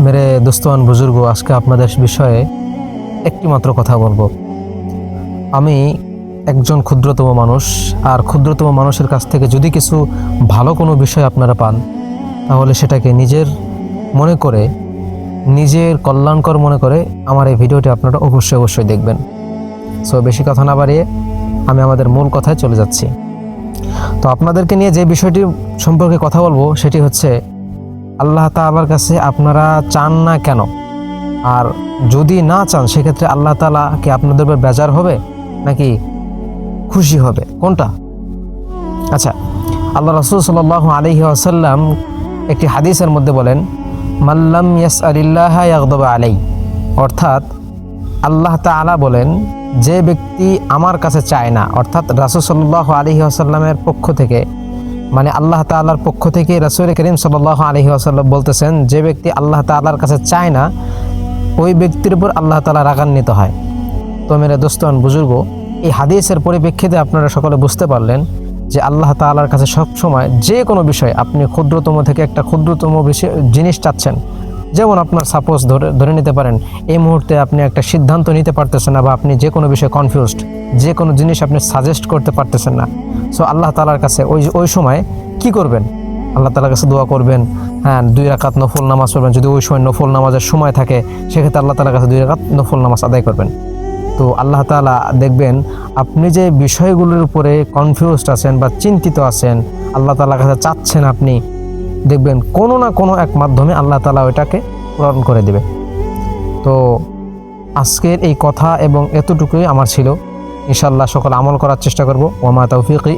मेरे दोस्तों बुजुर्गो আজকে আপনাদের বিষয়ে একটি মাত্র কথা বলবো। আমি একজন ক্ষুদ্রতম মানুষ, আর ক্ষুদ্রতম মানুষের কাছ থেকে যদি কিছু ভালো কোনো বিষয় আপনারা পান, তাহলে সেটাকে নিজের মনে করে, নিজের কল্যাণকর মনে করে আমার এই ভিডিওটি আপনারা অবশ্যই দেখবেন। সো বেশি কথা না বাড়িয়ে আমি আমাদের মূল কথায় চলে যাচ্ছি। তো আপনাদেরকে নিয়ে যে বিষয়টি সম্পর্কে কথা বলবো সেটি হচ্ছে, আল্লাহ তাআলার কাছে আপনারা চান না কেন? আর যদি না চান সেক্ষেত্রে আল্লাহ তাআলা কি আপনাদের উপর বেজার হবে নাকি খুশি হবে, কোনটা? আচ্ছা, আল্লাহ রাসূল সাল্লাল্লাহু আলাইহি ওয়াসাল্লাম একটি হাদিসের মধ্যে বলেন, মাল্লাম ইয়াসআলিল্লাহা ইয়াগদাব আলাই, অর্থাৎ আল্লাহ তাআলা বলেন, যে ব্যক্তি আমার কাছে চায় না, অর্থাৎ রাসূল সাল্লাল্লাহু আলাইহি ওয়াসাল্লামের পক্ষ থেকে, মানে আল্লাহ তাআলার পক্ষ থেকে রাসূল করিম সাল্লাল্লাহু আলাইহি ওয়াসাল্লাম বলতেছেন, যে ব্যক্তি আল্লাহ তাআলার কাছে চায় না ওই ব্যক্তির উপর আল্লাহ তাআলা রাগান্বিত হয়। তো মেরে দোস্তন বুজুর্গ, এই হাদিসের পরিপ্রেক্ষিতে আপনারা সকলে বুঝতে পারলেন যে আল্লাহ তাআলার কাছে সবসময় যে কোনো বিষয়, আপনি ক্ষুদ্রতম থেকে একটা ক্ষুদ্রতম বিষয় জিনিস চাচ্ছেন, যেমন আপনার সাপোজ ধরে নিতে পারেন এই মুহূর্তে আপনি একটা সিদ্ধান্ত নিতে পারতেছেন না, বা আপনি যে কোনো বিষয়ে কনফিউজড, যে কোনো জিনিস আপনি সাজেস্ট করতে পারতেছেন না। সো আল্লাহ তাআলার কাছে ওই সময় কি করবেন? আল্লাহ তাআলার কাছে দোয়া করবেন। হ্যাঁ, 2 রাকাত নফল নামাজ পড়বেন, যদি ওই সময় নফল নামাজের সময় থাকে সেক্ষেত্রে আল্লাহ তাআলার কাছে 2 রাকাত নফল নামাজ আদায় করবেন। তো আল্লাহ তাআলা দেখবেন আপনি যে বিষয়গুলোর উপরে কনফিউজড আছেন বা চিন্তিত আছেন, আল্লাহ তাআলার কাছে চাচ্ছেন, আপনি দেখবেন কোনো না কোনো এক মাধ্যমে আল্লাহ তাআলা ওইটাকে পূরণ করে দেবে। তো আজকের এই কথা এবং এতটুকুই আমার ছিল। ইনশাআল্লাহ সকল আমল করার চেষ্টা করব। ওয়া মা তাওফীকি